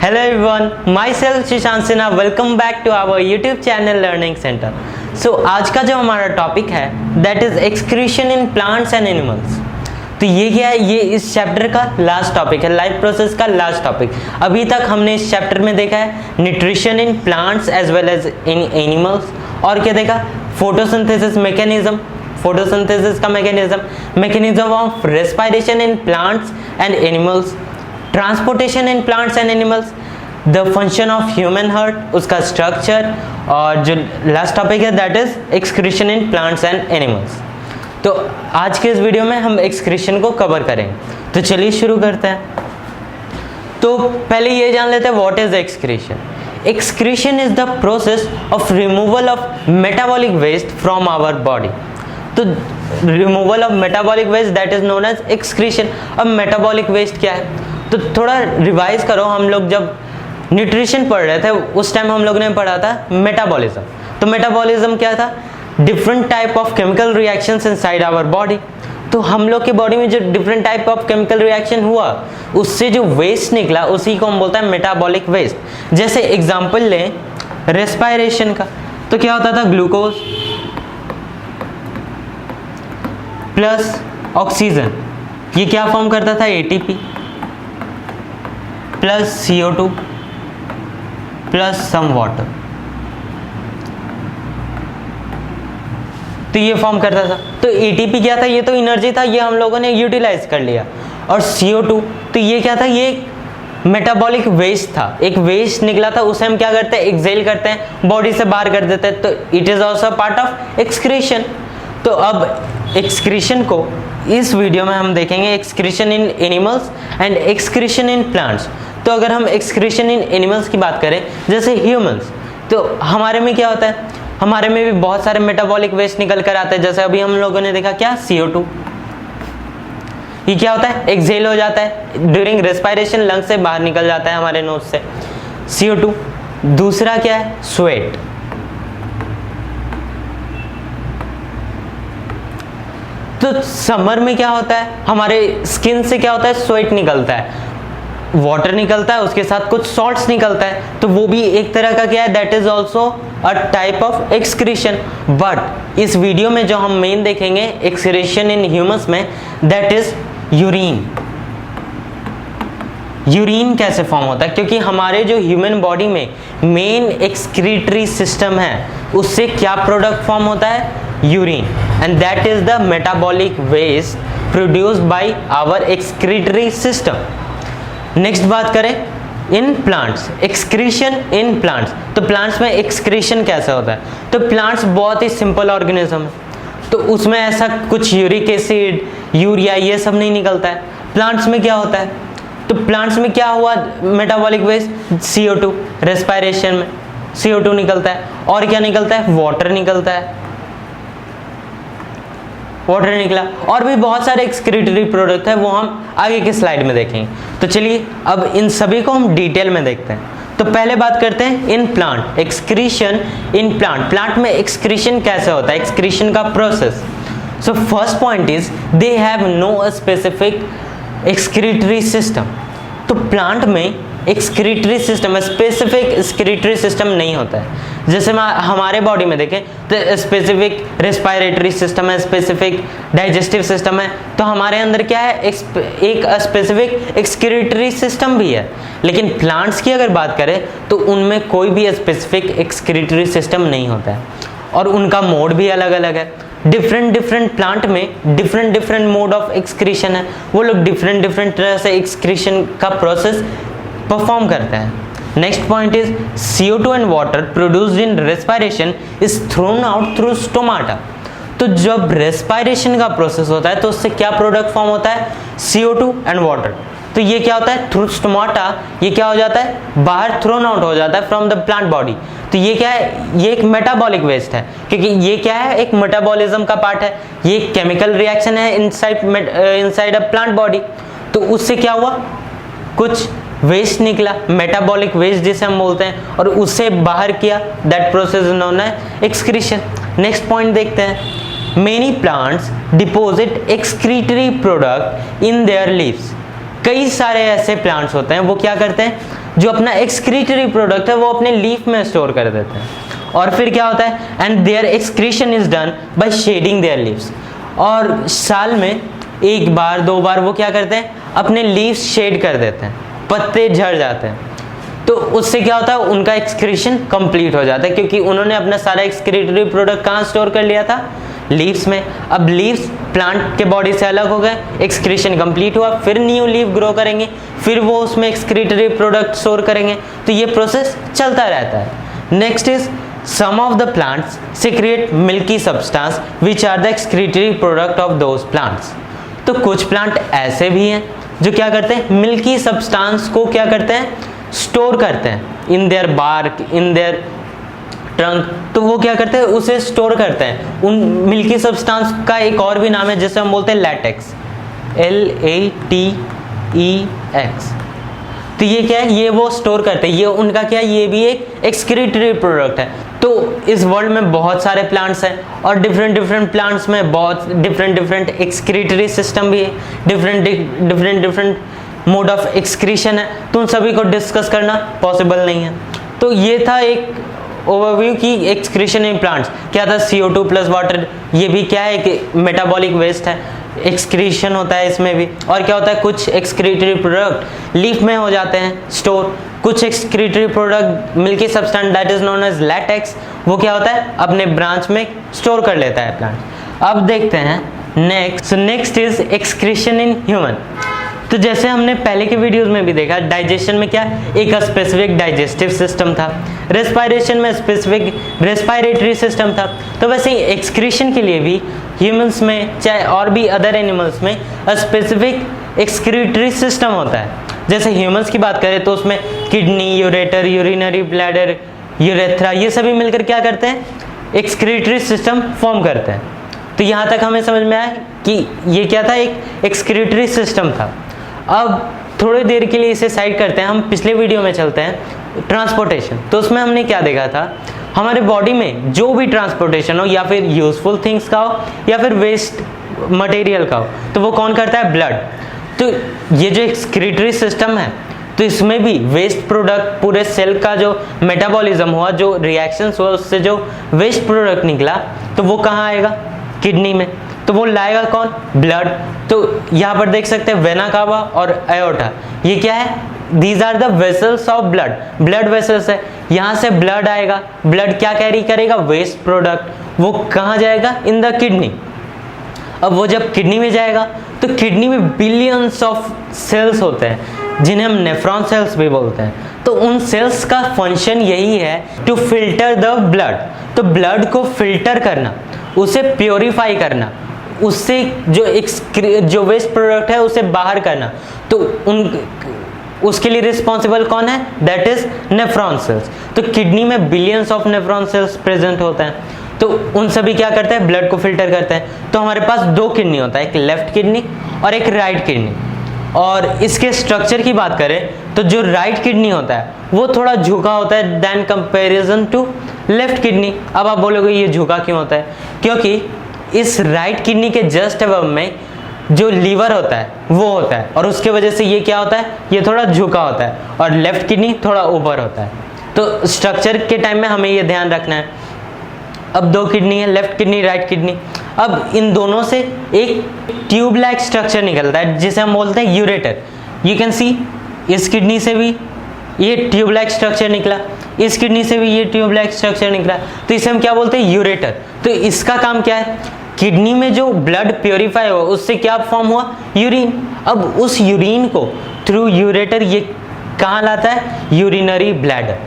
Hello everyone, myself Shashank Sinha. Welcome back to our YouTube channel Learning Center. So आज का जो हमारा topic है that is excretion in plants and animals. तो ये क्या है, ये इस चैप्टर का लास्ट टॉपिक है, लाइफ प्रोसेस का लास्ट टॉपिक। अभी तक हमने इस चैप्टर में देखा है nutrition in plants as well as in animals, और क्या देखा, फोटोसिंथेसिस मैकेनिज्म, फोटोसिंथेसिस का mechanism of respiration in plants and animals, transportation in plants and animals, the function of human heart, उसका स्ट्रक्चर, और जो लास्ट टॉपिक है that is excretion in plants and animals. तो आज के इस वीडियो में हम एक्सक्रीशन को कवर करेंगे, तो चलिए शुरू करते हैं। तो पहले ये जान लेते हैं what is excretion. Excretion is the process of removal of metabolic waste from our body. तो removal of metabolic waste that is known as excretion. अब मेटाबॉलिक वेस्ट क्या है, तो थोड़ा रिवाइज करो। हम लोग जब न्यूट्रिशन पढ़ रहे थे उस टाइम हम लोग ने पढ़ा था मेटाबॉलिज्म। तो मेटाबॉलिज्म क्या था, different type of chemical reactions inside our body. तो हम लोग के बॉडी में जो different type of chemical reaction हुआ उससे जो वेस्ट निकला उसी को हम बोलते हैं मेटाबॉलिक वेस्ट। जैसे एग्जांपल लें रेस्पिरेशन का, तो क्या होता था, ग्लूकोज प्लस ऑक्सीजन, ये क्या फॉर्म करता था, ATP plus CO2 plus some water, तो ये फॉर्म करता था। तो एटीपी क्या था, ये तो एनर्जी था, ये हम लोगों ने यूटिलाइज कर लिया। और CO2 तो ये क्या था, ये मेटाबॉलिक वेस्ट था, एक वेस्ट निकला था, उसे हम क्या करते हैं, एक्सेल करते हैं, बॉडी से बाहर कर देते हैं। तो it is also part of excretion. तो अब एक्सक्रीशन को इस वीडियो में हम देखेंगे, excretion in animals and excretion in plants. तो अगर हम एक्सक्रीशन इन एनिमल्स की बात करें, जैसे ह्यूमंस, तो हमारे में क्या होता है, हमारे में भी बहुत सारे मेटाबॉलिक वेस्ट निकल कर आते हैं। जैसे अभी हम लोगों ने देखा क्या, CO2, ये क्या होता है, एक्सहेल हो जाता है ड्यूरिंग रेस्पिरेशन, लंग से बाहर निकल जाता है हमारे नोज से CO2। दूसरा क्या है, स्वेट। तो समर में क्या होता है, हमारे स्किन से क्या होता है, स्वेट निकलता है, वाटर निकलता है, उसके साथ कुछ सॉल्ट्स निकलता है, तो वो भी एक तरह का क्या है, that is also a type of excretion. But इस वीडियो में जो हम मेन देखेंगे एक्सक्रीशन इन ह्यूमंस में, दैट इज यूरिन। यूरिन कैसे फॉर्म होता है, क्योंकि हमारे जो ह्यूमन बॉडी में मेन एक्सक्रीटरी सिस्टम है उससे क्या प्रोडक्ट फॉर्म होता है, urine, and that is the metabolic waste produced by our excretory system. Next बात करें in plants, excretion in plants. तो प्लांट्स में एक्सक्रीशन कैसे होता है, तो प्लांट्स बहुत ही सिंपल ऑर्गेनिज्म है, तो उसमें ऐसा कुछ यूरिक एसिड, यूरिया, ये सब नहीं निकलता है। प्लांट्स में क्या होता है, तो प्लांट्स में क्या हुआ, मेटाबॉलिक वेस्ट CO2, रेस्पिरेशन में CO2 निकलता है, और क्या निकलता है, वाटर निकलता है, वाटर निकला, और भी बहुत सारे एक्सक्रीटरी प्रोडक्ट है, वो हम आगे के स्लाइड में देखेंगे। तो चलिए अब इन सभी को हम डिटेल में देखते हैं। तो पहले बात करते हैं in plant, excretion in plant. Plant में एक्सक्रीशन कैसे होता है, एक्सक्रीशन का process. So first point is they have no specific excretory system. तो प्लांट में excretory system, specific excretory system नहीं होता है। जैसे हमारे बॉडी में देखें तो स्पेसिफिक रेस्पिरेटरी सिस्टम है, स्पेसिफिक डाइजेस्टिव सिस्टम है, तो हमारे अंदर क्या है, एक स्पेसिफिक एक्सक्रीटरी सिस्टम भी है। लेकिन प्लांट्स की अगर बात करें तो उनमें कोई भी स्पेसिफिक एक्सक्रीटरी सिस्टम नहीं होता है, और उनका मोड भी अलग अलग है। डिफरेंट प्लांट में डिफरेंट मोड ऑफ एक्सक्रीशन है, वो लोग डिफरेंट तरह से एक्सक्रीशन का प्रोसेस परफॉर्म करते हैं। Next point is CO2 and water produced in respiration is thrown out through stomata. तो जब रेस्पिरेशन का प्रोसेस होता है तो उससे क्या प्रोडक्ट फॉर्म होता है, CO2 एंड वाटर। तो ये क्या होता है, थ्रू स्टोमाटा, ये क्या हो जाता है, बाहर थ्रोन आउट हो जाता है फ्रॉम द प्लांट बॉडी। तो ये क्या है, ये एक मेटाबॉलिक वेस्ट है, क्योंकि ये क्या है, एक मेटाबॉलिज्म का पार्ट है, ये केमिकल रिएक्शन है इनसाइड अ प्लांट बॉडी। तो उससे क्या हुआ, कुछ वेस्ट निकला, मेटाबॉलिक वेस्ट जिसे हम बोलते हैं, और उससे बाहर किया, दैट प्रोसेस नोन है एक्सक्रीशन। नेक्स्ट पॉइंट देखते हैं, many plants deposit excretory product in their leaves. कई सारे ऐसे प्लांट्स होते हैं वो क्या करते हैं, जो अपना एक्सक्रीटरी प्रोडक्ट है वो अपने लीफ में स्टोर कर देते हैं। और फिर क्या होता है, and their excretion is done by shedding their leaves. और साल में एक बार दो बार वो क्या करते हैं, अपने लीव्स शेड कर देते हैं, पत्ते झड़ जाते हैं। तो उससे क्या होता है, उनका एक्सक्रीशन कंप्लीट हो जाता है, क्योंकि उन्होंने अपना सारा एक्सक्रीटरी प्रोडक्ट कहाँ स्टोर कर लिया था, लीव्स में। अब लीव्स प्लांट के बॉडी से अलग हो गए, एक्सक्रीशन कंप्लीट हुआ, फिर न्यू लीव ग्रो करेंगे, फिर वो उसमें एक्सक्रीटरी प्रोडक्ट स्टोर करेंगे। तो ये प्रोसेस चलता रहता है। Next is some of the plants secrete milky substance which are the excretory product of those plants। तो कुछ प्लांट ऐसे भी हैं जो क्या करते हैं, मिल्की सब्सटेंस को क्या करते हैं, स्टोर करते हैं in their bark, in their trunk. तो वो क्या करते हैं, उसे स्टोर करते हैं। उन मिल्की सब्सटेंस का एक और भी नाम है जिसे हम बोलते हैं लैटेक्स, LATEX। तो ये क्या है, ये वो स्टोर करते हैं, ये उनका क्या है, ये भी एक एक्सक्रीटरी प्रोडक्ट है। तो इस वर्ल्ड में बहुत सारे प्लांट्स हैं और डिफरेंट प्लांट्स में बहुत डिफरेंट एक्सक्रीटरी सिस्टम भी है, डिफरेंट मोड ऑफ एक्सक्रीशन है। तो उन सभी को डिस्कस करना पॉसिबल नहीं है। तो ये था एक ओवरव्यू की एक्सक्रीशन इन प्लांट्स। क्या था, CO2 प्लस वाटर, ये भी क्या है कि मेटाबॉलिक वेस्ट है, एक्सक्रीशन होता है इसमें भी। और क्या होता है, कुछ एक्सक्रीटरी प्रोडक्ट लीफ में हो जाते हैं स्टोर, कुछ excretory product milky substance that is known as latex, वो क्या होता है, अपने ब्रांच में स्टोर कर लेता है प्लांट। अब देखते हैं next is excretion in human. तो जैसे हमने पहले के वीडियोस में भी देखा, डाइजेशन में क्या, एक स्पेसिफिक डाइजेस्टिव सिस्टम था, रेस्पिरेशन में स्पेसिफिक रेस्पिरेटरी सिस्टम था। तो वैसे ही एक्सक्रीशन के लिए भी ह्यूमंस में चाहे और भी अदर एनिमल्स में स्पेसिफिक एक्सक्रीटरी सिस्टम होता है। जैसे ह्यूमंस की बात करें तो उसमें kidney, ureter, urinary bladder, urethra, ये सभी मिलकर क्या करते हैं, एक्सक्रीटरी सिस्टम फॉर्म करते हैं। तो यहाँ तक हमें समझ में आया कि ये क्या था, एक एक्सक्रीटरी सिस्टम था। अब थोड़ी देर के लिए इसे साइड करते हैं, हम पिछले वीडियो में चलते हैं, ट्रांसपोर्टेशन। तो उसमें हमने क्या देखा था, हमारे बॉडी में जो भी ट्रांसपोर्टेशन हो, या फिर यूजफुल थिंग्स का हो या फिर वेस्ट मटेरियल का हो, तो वो कौन करता है, ब्लड। तो ये जो एक्सक्रीटरी सिस्टम है, तो इसमें भी वेस्ट प्रोडक्ट, पूरे सेल का जो मेटाबॉलिज्म हुआ, जो रिएक्शंस हुआ, उससे जो वेस्ट प्रोडक्ट निकला, तो वो कहाँ आएगा, किडनी में। तो वो लाएगा कौन, ब्लड। तो यहाँ पर देख सकते हैं वेना कावा और एओर्टा, ये क्या है, these are the vessels of blood, blood vessels है। यहाँ से ब्लड आएगा, ब्लड क्या कैरी करेगा, वेस्ट प्रोडक्ट, वो कहाँ जाएगा, इन द किडनी। अब वो जब किडनी में जाएगा तो किडनी में बिलियंस ऑफ सेल्स होते हैं जिन्हें हम नेफ्रॉन सेल्स भी बोलते हैं। तो उन सेल्स का फंक्शन यही है टू फिल्टर द ब्लड। तो ब्लड को फिल्टर करना, उसे प्योरीफाई करना, उससे जो वेस्ट प्रोडक्ट है उसे बाहर करना। तो उसके लिए रिस्पॉन्सिबल कौन है, दैट इज नेफ्रॉन सेल्स। तो किडनी में billions of nephron cells present होते हैं। तो उन सभी क्या करते हैं, ब्लड को फिल्टर करते हैं। तो हमारे पास दो किडनी होता है, एक लेफ्ट किडनी और एक राइट किडनी। और इसके स्ट्रक्चर की बात करें तो जो राइट किडनी होता है वो थोड़ा झुका होता है then comparison to left kidney. अब आप बोलोगे ये झुका क्यों होता है, क्योंकि इस राइट किडनी के जस्ट अबव में जो लीवर होता है वो होता है, और उसके वजह से ये क्या होता है, ये थोड़ा झुका होता है, और लेफ्ट किडनी थोड़ा ऊपर होता है। तो स्ट्रक्चर के टाइम में हमें ये ध्यान रखना है। अब दो किडनी है, लेफ्ट किडनी, राइट किडनी। अब इन दोनों से एक ट्यूब लाइक स्ट्रक्चर निकलता है जिसे हम बोलते हैं यूरेटर। यू कैन सी, इस किडनी से भी ये ट्यूब लाइक स्ट्रक्चर निकला, इस किडनी से भी ये ट्यूब लाइक स्ट्रक्चर निकला, तो इसे हम क्या बोलते हैं, यूरेटर। तो इसका काम क्या है, किडनी में जो ब्लड प्योरीफाई हुआ उससे क्या फॉर्म हुआ, यूरिन। अब उस यूरिन को थ्रू यूरेटर ये कहाँ लाता है, यूरिनरी ब्लैडर।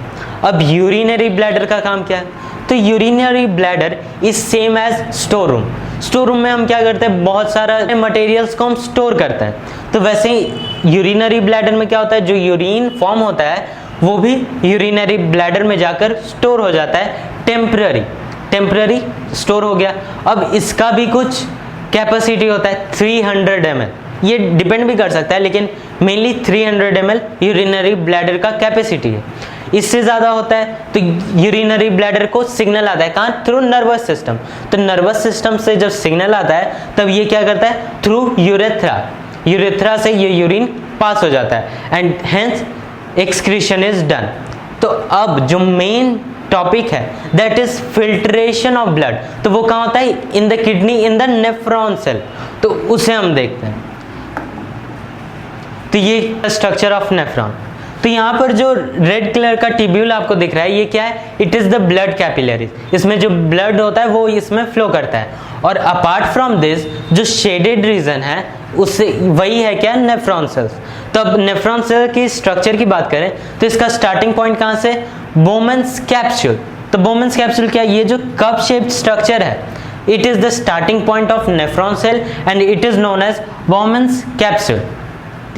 अब यूरिनरी ब्लैडर का काम क्या है, तो urinary bladder is same as store room. Store room में हम क्या करते हैं, बहुत सारा मटेरियल्स को हम स्टोर करते हैं। तो वैसे ही यूरिनरी ब्लैडर में क्या होता है, जो यूरिन फॉर्म होता है वो भी यूरिनरी ब्लैडर में जाकर स्टोर हो जाता है, टेम्पररी स्टोर हो गया। अब इसका भी कुछ कैपेसिटी होता है 300 ml, ये डिपेंड भी कर सकता है, लेकिन मेनली 300 ml यूरिनरी ब्लैडर का कैपेसिटी है। इससे ज़्यादा होता है तो यूरिनरी ब्लैडर को सिग्नल आता है कहाँ, थ्रू नर्वस सिस्टम। तो नर्वस सिस्टम से जब सिग्नल आता है तब ये क्या करता है, थ्रू यूरेथ्रा से ये यूरिन पास हो जाता है, and hence excretion is done. तो अब जो मेन टॉपिक है that is filtration of blood, तो वो कहाँ होता है? In the kidney, in the nephron cell. तो उसे हम देखते हैं। तो ये स्ट्रक्चर ऑफ नेफ्रॉन। तो यहाँ पर जो रेड कलर का ट्यूब्यूल आपको दिख रहा है, ये क्या है? It is the blood capillaries. इसमें जो ब्लड होता है वो इसमें फ्लो करता है। और अपार्ट फ्रॉम दिस जो शेडेड रीजन है उससे वही है क्या? Nephron cells. तो अब नेफ्रॉन सेल की स्ट्रक्चर की बात करें तो इसका स्टार्टिंग पॉइंट कहाँ से? Bowman's capsule. तो बोमेन्स कैप्सूल क्या? ये जो कप शेप्ड स्ट्रक्चर है, it is the starting point of nephron cell and it is known as Bowman's capsule.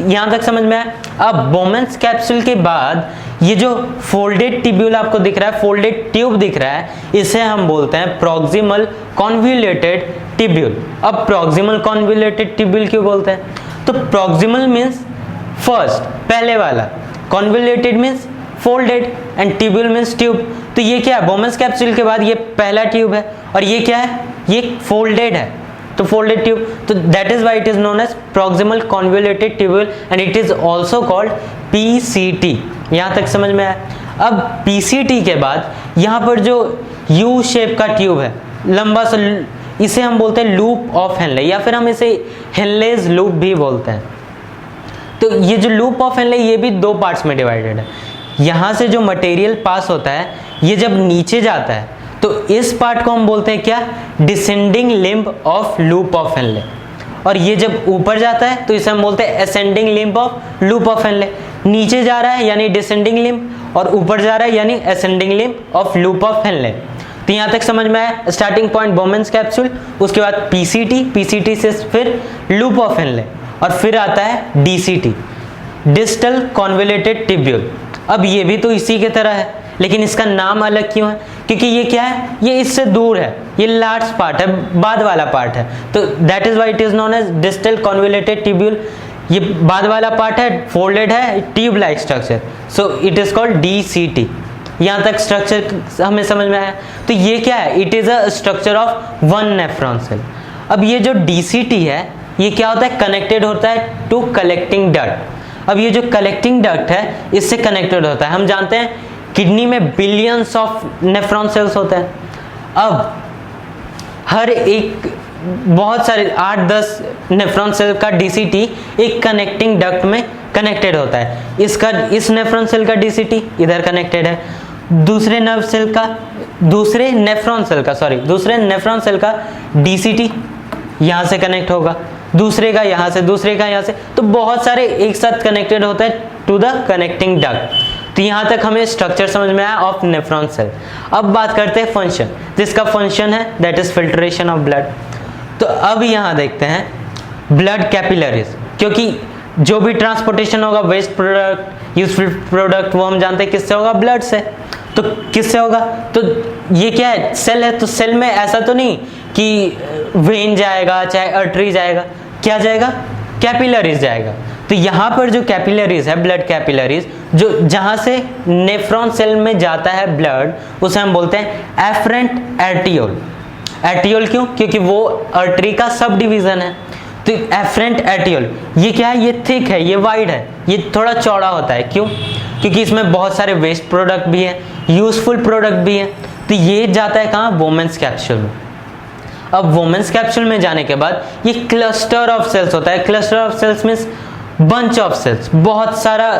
यहां तक समझ में आया? अब बोमेन्स कैप्सूल के बाद ये जो फोल्डेड ट्यूब्यूल आपको दिख रहा है, फोल्डेड ट्यूब दिख रहा है, इसे हम बोलते हैं प्रॉक्सिमल कॉन्वोल्यूटेड ट्यूब्यूल। अब प्रॉक्सिमल कॉन्वोल्यूटेड ट्यूब्यूल क्यों बोलते हैं? तो प्रॉक्सिमल मीन्स फर्स्ट, पहले वाला, convoluted means folded and tubule means tube. तो ये क्या है? बोमेन्स कैप्सूल के बाद ये पहला ट्यूब है और ये क्या है? ये फोल्डेड है, तो फोल्डेड ट्यूब। तो that is why it is known as proximal convoluted tubule and it is also called PCT. यहां तक समझ में आया? अब पीसीटी के बाद यहां पर जो यू शेप का ट्यूब है, लंबा सा, इसे हम बोलते हैं लूप ऑफ हेनले, या फिर हम इसे हेनलेज लूप भी बोलते हैं। तो ये जो लूप ऑफ हेनले, ये भी दो पार्ट्स में डिवाइडेड है। यहां से जो मटेरियल पास होता है, ये जब नीचे जाता है तो इस पार्ट को हम बोलते हैं क्या? Descending limb of loop of Henle. और ये जब ऊपर जाता है तो इसे हम बोलते हैं ascending limb of loop of Henle. नीचे जा रहा है यानी डिसेंडिंग लिम्ब, और ऊपर जा रहा है यानी ascending limb of loop of Henle. तो यहां तक समझ में आया? स्टार्टिंग पॉइंट बोमेन्स कैप्सूल, उसके बाद पीसीटी, पीसीटी से फिर लूप ऑफ हेनले, और फिर आता है डीसीटी, डिस्टल कॉन्वोल्यूटेड ट्यूब्यूल। अब ये भी तो इसी के तरह है, लेकिन इसका नाम अलग क्यों है? क्योंकि ये क्या है? ये इससे दूर है, ये लास्ट पार्ट है, बाद वाला पार्ट है। तो that is why it is known as distal convoluted tubule. ये बाद वाला पार्ट है, फोल्डेड है, tube like structure, so it is called DCT. यहां तक स्ट्रक्चर हमें समझ में आया? तो ये क्या है? It is a structure of one nephron cell. अब ये जो डीसीटी है, ये क्या होता है? कनेक्टेड होता है टू कलेक्टिंग डक्ट। अब ये जो कलेक्टिंग डक्ट है, इससे कनेक्टेड होता है। हम जानते हैं किडनी में बिलियंस ऑफ नेफ्रॉन सेल्स होते हैं। अब हर एक बहुत सारे 8-10 नेफ्रॉन सेल का डीसीटी एक कनेक्टिंग डक्ट में कनेक्टेड होता है। इसका, इस नेफ्रॉन सेल का डीसीटी इधर कनेक्टेड है, दूसरे नेफ्रॉन सेल का डीसीटी यहां से कनेक्ट होगा, दूसरे का यहां से, दूसरे का यहां से। तो बहुत सारे एक साथ कनेक्टेड होता है टू द कनेक्टिंग डक्ट। तो यहां तक हमें स्ट्रक्चर समझ में आया ऑफ नेफ्रॉन सेल। अब बात करते हैं फंक्शन, जिसका फंक्शन है that is filtration of blood. तो अब यहां देखते हैं ब्लड कैपिलरीज, क्योंकि जो भी ट्रांसपोर्टेशन होगा, वेस्ट प्रोडक्ट, यूजफुल प्रोडक्ट, वो हम जानते हैं किससे होगा? ब्लड से। तो किससे होगा? तो ये क्या है? सेल है, तो सेल में ऐसा तो नहीं कि वेन जाएगा चाहे आर्टरी जाएगा, क्या जाएगा? कैपिलरीज जाएगा। तो यहाँ पर जो कैपिलरीज है, ब्लड कैपिलरीज, जो जहां से नेफ्रॉन सेल में जाता है ब्लड, उसे हम बोलते हैं एफरेंट आर्टियोल। आर्टियोल क्यों? क्योंकि वो आर्टरी का सब डिवीजन है। तो एफरेंट आर्टियोल ये क्या है? ये थिक है, ये वाइड है, ये थोड़ा चौड़ा होता है। क्यों? क्योंकि इसमें बहुत सारे वेस्ट प्रोडक्ट भी हैं, यूजफुल प्रोडक्ट भी हैं। तो ये जाता है कहाँ? वोमेन्स कैप्सूल में। अब वोमेन्स कैप्सूल में जाने के बाद ये क्लस्टर ऑफ सेल्स होता है। Cluster of cells means bunch of cells, बहुत सारा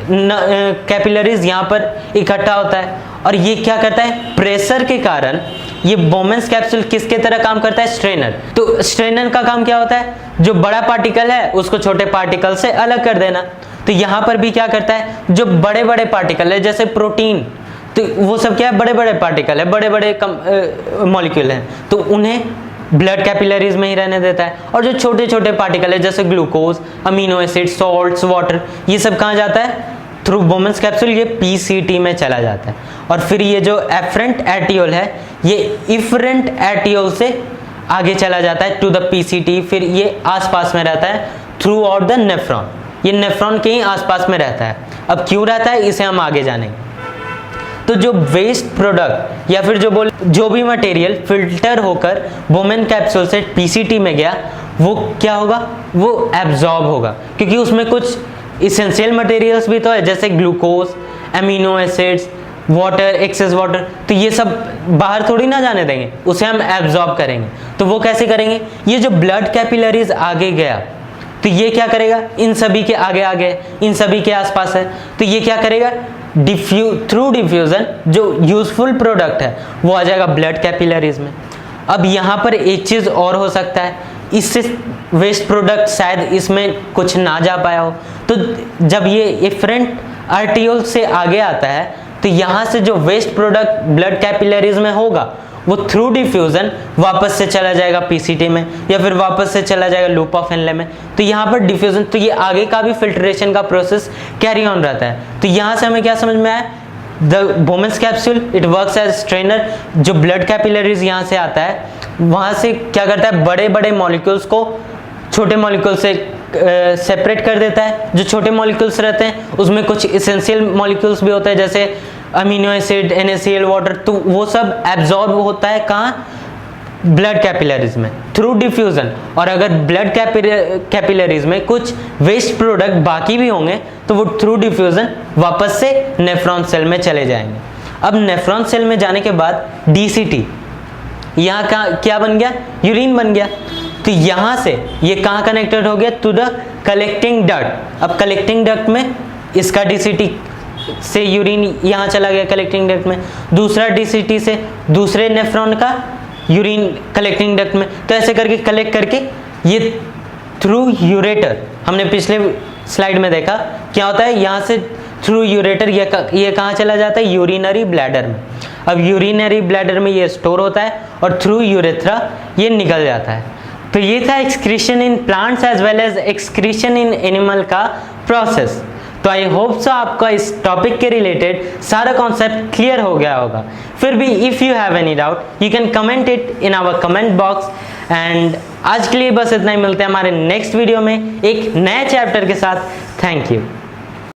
कैपिलरीज यहाँ पर इकट्ठा होता है। और ये क्या करता है? प्रेशर के कारण ये वोमेन्स कैप्सूल किसके तरह काम करता है? स्ट्रेनर। तो स्ट्रेनर का काम क्या होता है? जो बड़ा पार्टिकल है उसको छोटे पार्टिकल से अलग कर देना। तो यहाँ पर भी क्या करता है? जो बड़े बड़े पार्टिकल है, जैसे प्रोटीन, तो वो सब क्या है? बड़े बड़े पार्टिकल है, बड़े बड़े मॉलिक्यूल हैं, तो उन्हें ब्लड कैपिलरीज में ही रहने देता है। और जो छोटे छोटे पार्टिकल है, जैसे glucose, amino acid, salts, water, ये सब कहाँ जाता है? थ्रू वोमेन्स कैप्सूल, ये पीसीटी में चला जाता है। और फिर ये जो एफरेंट आर्टियोल है, ये इफरेंट आर्टियोल से आगे चला जाता है टू द पीसीटी। फिर ये आसपास में रहता है थ्रू आउट द नेफ्रॉन, ये नेफ्रॉन के ही आसपास में रहता है। अब क्यों रहता है, इसे हम आगे जानेंगे। तो जो वेस्ट प्रोडक्ट या फिर जो भी मटेरियल फिल्टर होकर वोमेन कैप्सूल से पीसीटी में गया, वो क्या होगा? वो एब्जॉर्ब होगा, क्योंकि उसमें कुछ इसेंशियल मटेरियल्स भी तो है, जैसे glucose, amino acids, water, excess water, तो ये सब बाहर थोड़ी ना जाने देंगे, उसे हम एब्जॉर्ब करेंगे। तो वो कैसे करेंगे, ये जो ब्लड कैपिलरीज आगे गया तो ये क्या करेगा, इन सभी के आगे आगे, इन सभी के आसपास है, तो ये क्या करेगा, थ्रू डिफ्यूजन जो यूजफुल प्रोडक्ट है वो आ जाएगा ब्लड कैपिलरीज में। अब यहाँ पर एक चीज और हो सकता है, इससे वेस्ट प्रोडक्ट शायद इसमें कुछ ना जा पाया हो, तो जब ये एफरेंट आर्टियोल से आगे आता है तो यहाँ से जो वेस्ट प्रोडक्ट ब्लड कैपिलरीज में होगा वो थ्रू डिफ्यूजन वापस से चला जाएगा पीसीटी में, या फिर वापस से चला जाएगा लूप ऑफ हेनले में। तो यहाँ पर डिफ्यूजन, तो ये आगे का भी फिल्ट्रेशन का प्रोसेस कैरी ऑन रहता है। तो यहाँ से हमें क्या समझ में आया, the Bowman's capsule it works as strainer, जो ब्लड कैपिलरीज यहाँ से आता है वहाँ से क्या करता है, बड़े बड़े मॉलिक्यूल्स को छोटे मॉलिक्यूल से सेपरेट कर देता है। जो छोटे मॉलिक्यूल्स रहते हैं उसमें कुछ इसेंशियल मॉलिक्यूल्स भी होते हैं, जैसे अमीनो एसिड, NaCl, वाटर, तो वो सब एब्जॉर्ब होता है कहाँ, ब्लड कैपिलरीज में थ्रू डिफ्यूजन। और अगर ब्लड कैपिलरीज में कुछ वेस्ट प्रोडक्ट बाकी भी होंगे तो वो थ्रू डिफ्यूजन वापस से नेफ्रॉन सेल में चले जाएंगे। अब नेफ्रॉन सेल में जाने के बाद DCT यहाँ क्या बन गया, यूरिन बन गया। तो यहाँ से ये कहाँ कनेक्टेड हो गया, टू द कलेक्टिंग डक्ट। अब कलेक्टिंग डक्ट में इसका DCT से यूरिन यहाँ चला गया कलेक्टिंग डक्ट में, दूसरा DCT से दूसरे नेफ्रॉन का यूरिन कलेक्टिंग डक्ट में। तो ऐसे करके कलेक्ट करके ये थ्रू यूरेटर, हमने पिछले स्लाइड में देखा क्या होता है, यहाँ से थ्रू यूरेटर ये कहाँ चला जाता है, यूरिनरी ब्लैडर में। अब यूरिनरी ब्लैडर में ये स्टोर होता है और थ्रू यूरेथ्रा ये निकल जाता है। तो ये था excretion in plants as well as excretion in animal का प्रोसेस। तो आई होप सो आपका इस टॉपिक के रिलेटेड सारा कॉन्सेप्ट क्लियर हो गया होगा। फिर भी if you have any doubt you can comment it in our comment box. And आज के लिए बस इतना ही, मिलते हैं हमारे नेक्स्ट वीडियो में एक नए चैप्टर के साथ। Thank you.